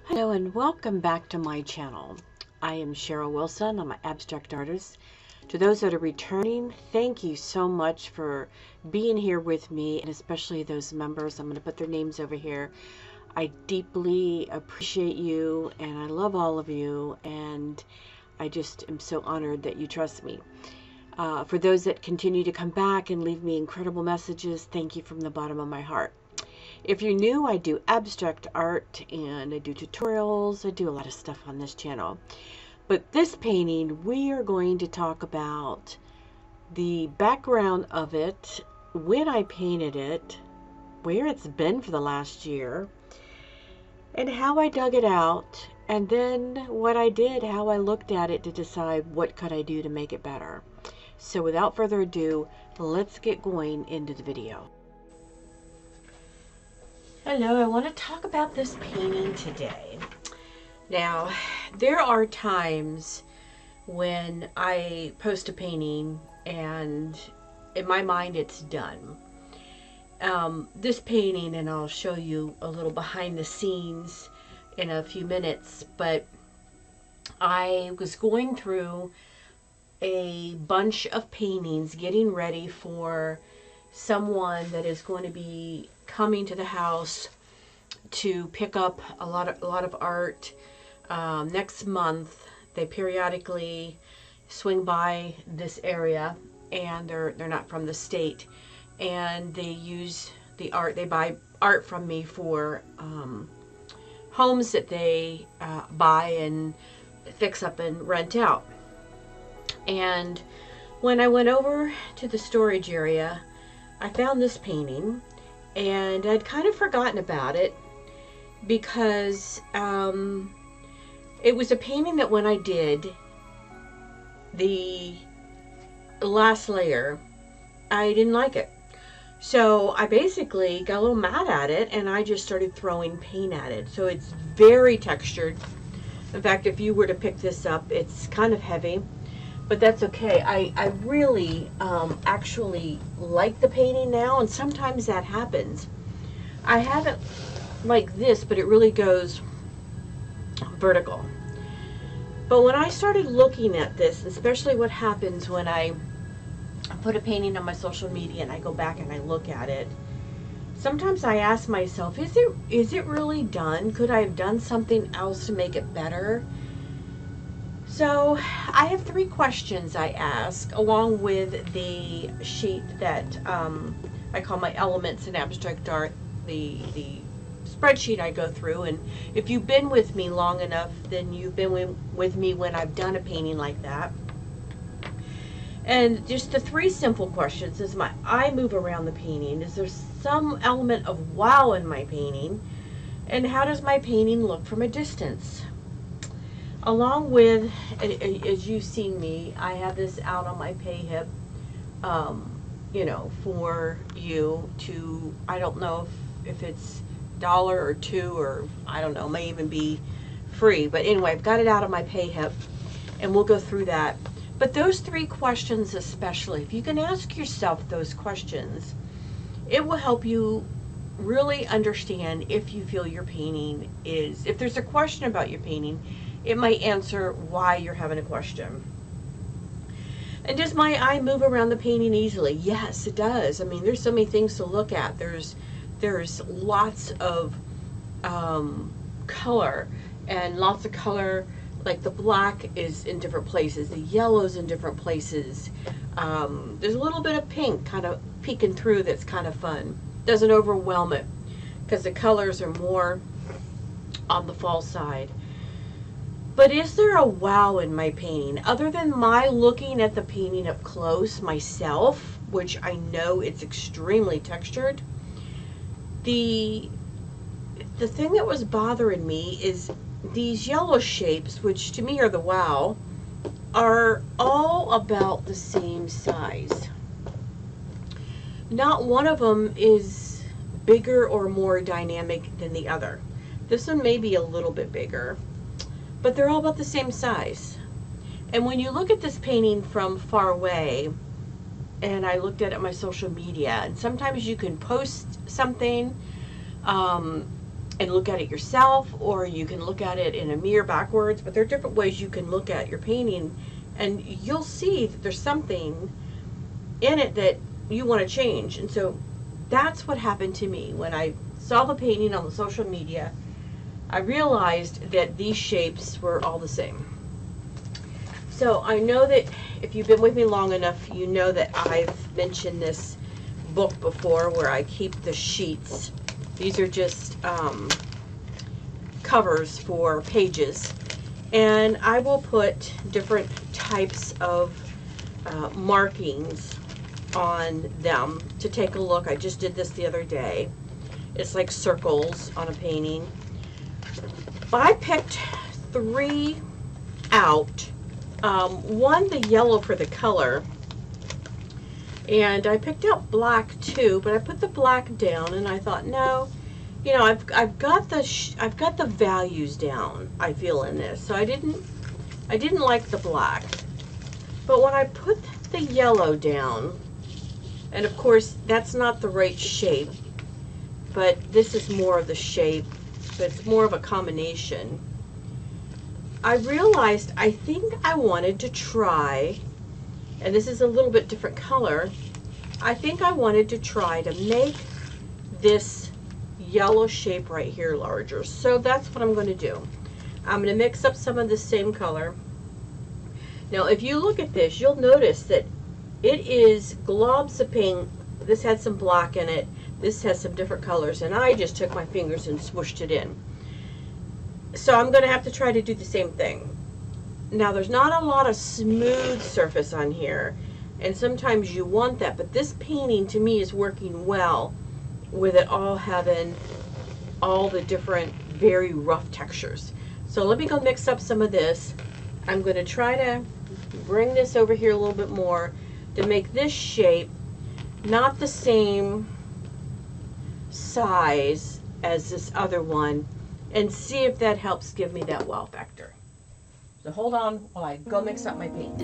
Hello and welcome back to my channel. I am Cheryl Wilson. I'm an abstract artist. To those that are returning, thank you so much for being here with me, and especially those members. I'm going to put their names over here. I deeply appreciate you and I love all of you, and I just am so honored that you trust me. For those that continue to come back and leave me incredible messages, thank you from the bottom of my heart. If you're new, I do abstract art and I do tutorials. I do a lot of stuff on this channel. But this painting, we are going to talk about the background of it, when I painted it, where it's been for the last year, and how I dug it out, and then what I did, how I looked at it to decide what could I do to make it better. So without further ado, let's get going into the video. Hello, I want to talk about this painting today. Now, there are times when I post a painting and in my mind it's done. This painting, and I'll show you a little behind the scenes in a few minutes, but I was going through a bunch of paintings getting ready for someone that is going to be coming to the house to pick up a lot of art next month. They periodically swing by this area, and they're not from the state, and they use the art. They buy art from me for homes that they buy and fix up and rent out. And when I went over to the storage area, I found this painting, and I'd kind of forgotten about it because it was a painting that when I did the last layer, I didn't like it. So I basically got a little mad at it, and I just started throwing paint at it. So it's very textured. In fact, if you were to pick this up, it's kind of heavy. But that's okay. I really actually like the painting now, and sometimes that happens. I have it like this, but it really goes vertical. But when I started looking at this, especially what happens when I put a painting on my social media and I go back and I look at it, sometimes I ask myself, is it really done? Could I have done something else to make it better? So I have 3 questions I ask, along with the sheet that I call my elements in abstract art, the spreadsheet I go through. And if you've been with me long enough, then you've been with me when I've done a painting like that. And just the 3 simple questions: does my eye move around the painting? Is there some element of wow in my painting? And how does my painting look from a distance? Along with, as you've seen me, I have this out on my pay hip, you know, for you to, I don't know if it's $1 or $2, or I don't know, may even be free. But anyway, I've got it out on my pay hip, and we'll go through that. But those 3 questions especially, if you can ask yourself those questions, it will help you really understand if you feel your painting is, if there's a question about your painting, it might answer why you're having a question. And does my eye move around the painting easily? Yes, it does. I mean, there's so many things to look at. There's lots of color, and lots of color, like the black is in different places, the yellow's in different places. There's a little bit of pink kind of peeking through that's kind of fun. Doesn't overwhelm it, because the colors are more on the fall side. But is there a wow in my painting? Other than my looking at the painting up close myself, which I know it's extremely textured, the thing that was bothering me is these yellow shapes, which to me are the wow, are all about the same size. Not one of them is bigger or more dynamic than the other. This one may be a little bit bigger, but they're all about the same size. And when you look at this painting from far away, and I looked at it on my social media, and sometimes you can post something and look at it yourself, or you can look at it in a mirror backwards, but there are different ways you can look at your painting, and you'll see that there's something in it that you want to change. And so that's what happened to me when I saw the painting on the social media. I realized that these shapes were all the same. So I know that if you've been with me long enough, you know that I've mentioned this book before where I keep the sheets. These are just covers for pages, and I will put different types of markings on them to take a look. I just did this the other day. It's like circles on a painting. But I picked 3 out. One, the yellow for the color, and I picked out black too, but I put the black down and I thought, no, you know, I've got the values down, I feel, in this. So I didn't like the black. But when I put the yellow down, and of course that's not the right shape, but this is more of the shape, but it's more of a combination. I realized I think I wanted to try, and this is a little bit different color, I think I wanted to try to make this yellow shape right here larger. So that's what I'm going to do. I'm going to mix up some of the same color. Now if you look at this, you'll notice that it is globs of paint. This had some black in it. This has some different colors, and I just took my fingers and smooshed it in. So I'm going to have to try to do the same thing. Now there's not a lot of smooth surface on here, and sometimes you want that, but this painting to me is working well with it all having all the different very rough textures. So let me go mix up some of this. I'm going to try to bring this over here a little bit more to make this shape not the same size as this other one, and see if that helps give me that wow factor. So hold on while I go mix up my paint.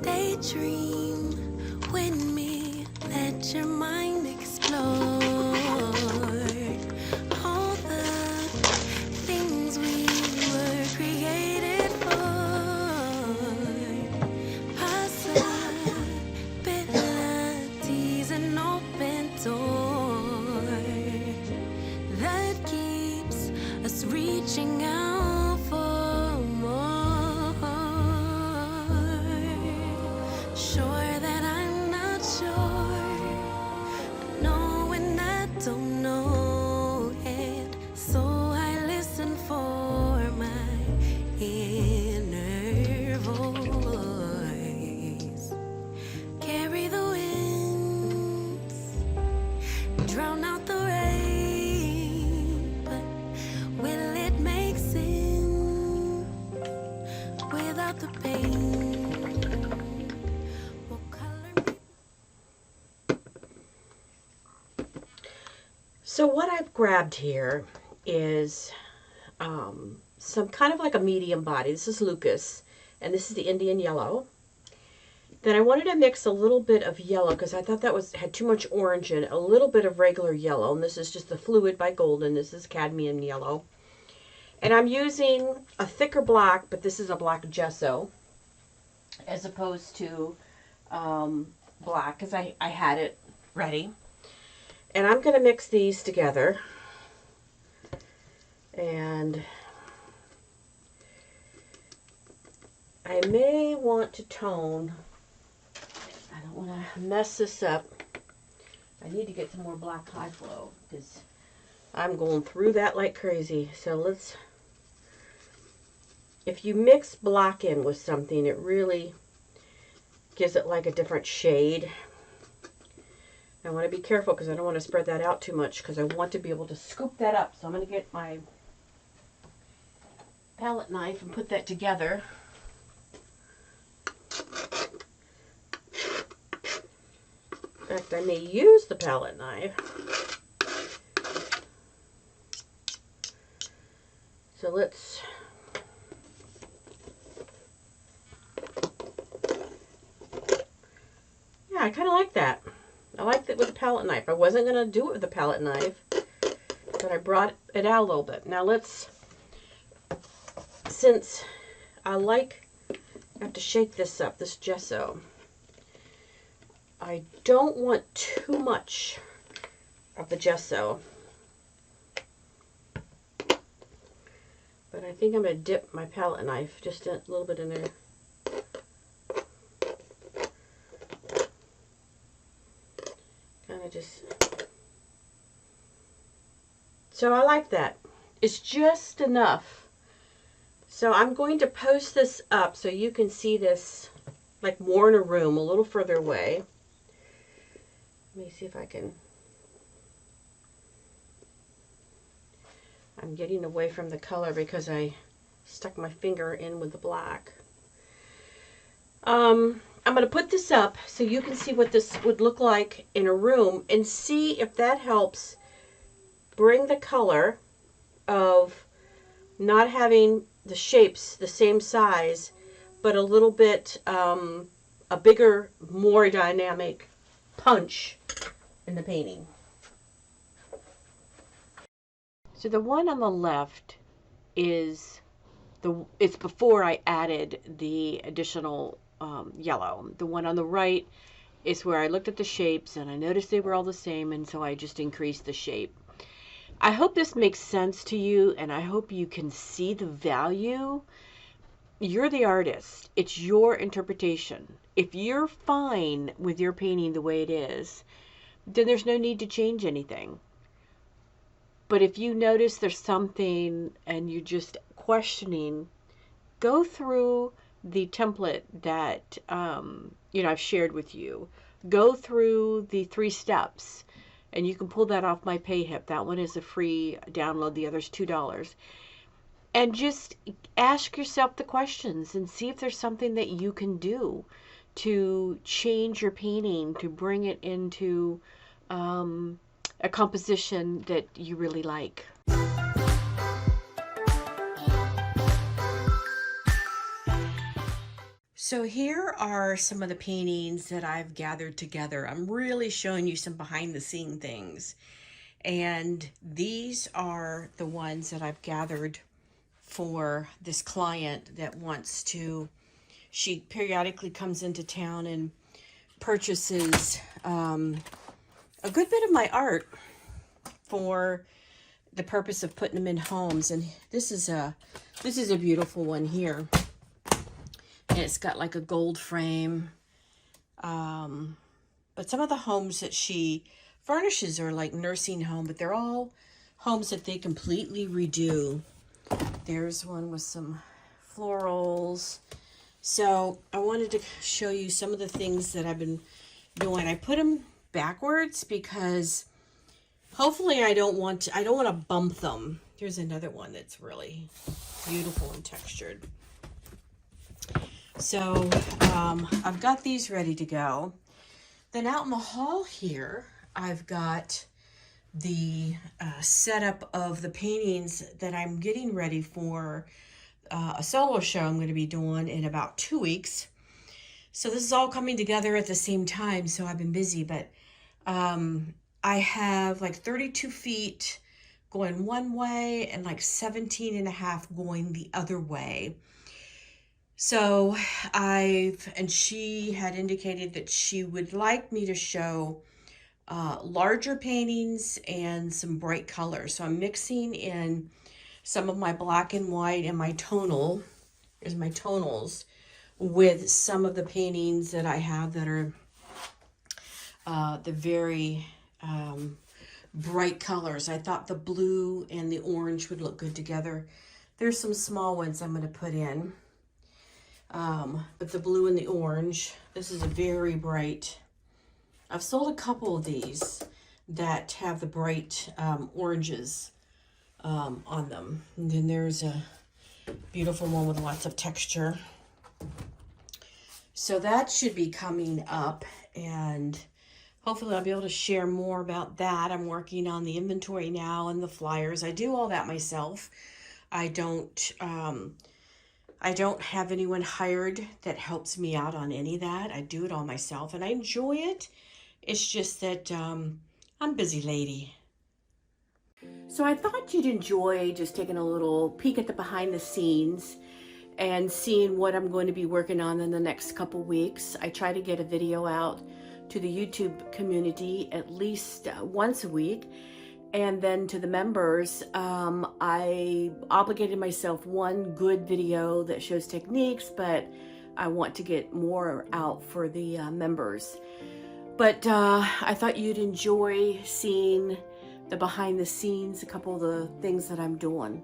Daydream with me, let your mind explore. All the things we were created for. Possibilities, an open door that keeps us reaching out for more. Sure that I'm not sure, knowing I don't know it, so I listen for my inner voice. Carry the winds, drown out the rain, but will it make sense without the pain? So what I've grabbed here is some kind of like a medium body. This is Lucas, and this is the Indian yellow. Then I wanted to mix a little bit of yellow because I thought that had too much orange in it. A little bit of regular yellow, and this is just the Fluid by Golden. This is cadmium yellow. And I'm using a thicker black, but this is a black gesso as opposed to black because I had it ready. And I'm going to mix these together, and I may want to tone. I don't want to mess this up. I need to get some more black high flow because I'm going through that like crazy. So let's, if you mix black in with something, it really gives it like a different shade. I want to be careful because I don't want to spread that out too much because I want to be able to scoop that up. So I'm going to get my palette knife and put that together. In fact, I may use the palette knife. So let's yeah, I kind of like that. I like it with a palette knife. I wasn't going to do it with a palette knife, but I brought it out a little bit. Now let's, since I have to shake this up, this gesso. I don't want too much of the gesso, but I think I'm going to dip my palette knife just a little bit in there. Kind of just, so I like that. It's just enough. So I'm going to post this up so you can see this like more in a room, a little further away. Let me see if I can. I'm getting away from the color because I stuck my finger in with the black. I'm going to put this up so you can see what this would look like in a room and see if that helps bring the color of not having the shapes the same size, but a little bit, a bigger, more dynamic punch in the painting. So the one on the left is it's before I added the additional yellow. The one on the right is where I looked at the shapes and I noticed they were all the same, and so I just increased the shape. I hope this makes sense to you, and I hope you can see the value. You're the artist. It's your interpretation. If you're fine with your painting the way it is, then there's no need to change anything. But if you notice there's something and you're just questioning, go through the template that I've shared with you. Go through the 3 steps, and you can pull that off my PayHip. That one is a free download. The other's $2. And just ask yourself the questions and see if there's something that you can do to change your painting, to bring it into a composition that you really like. So here are some of the paintings that I've gathered together. I'm really showing you some behind the scene things. And these are the ones that I've gathered for this client that wants to, she periodically comes into town and purchases a good bit of my art for the purpose of putting them in homes. And this is a beautiful one here. And it's got like a gold frame. But some of the homes that she furnishes are like nursing home, but they're all homes that they completely redo. There's one with some florals. So I wanted to show you some of the things that I've been doing. I put them backwards because hopefully I don't want to bump them. Here's another one that's really beautiful and textured. So I've got these ready to go. Then out in the hall here, I've got the setup of the paintings that I'm getting ready for a solo show I'm going to be doing in about 2 weeks. So this is all coming together at the same time, so I've been busy, but I have like 32 feet going one way and like 17 and a half going the other way. So and she had indicated that she would like me to show larger paintings and some bright colors. So I'm mixing in some of my black and white and my tonals with some of the paintings that I have that are the very bright colors. I thought the blue and the orange would look good together. There's some small ones I'm going to put in. But the blue and the orange, this is a very bright. I've sold a couple of these that have the bright oranges on them. And then there's a beautiful one with lots of texture. So that should be coming up, and hopefully I'll be able to share more about that. I'm working on the inventory now and the flyers. I do all that myself. I don't I don't have anyone hired that helps me out on any of that. I do it all myself and I enjoy it. It's just that I'm a busy lady. So I thought you'd enjoy just taking a little peek at the behind the scenes and seeing what I'm going to be working on in the next couple weeks. I try to get a video out to the YouTube community at least once a week. And then to the members, I obligated myself one good video that shows techniques, but I want to get more out for the members. But I thought you'd enjoy seeing the behind the scenes, a couple of the things that I'm doing.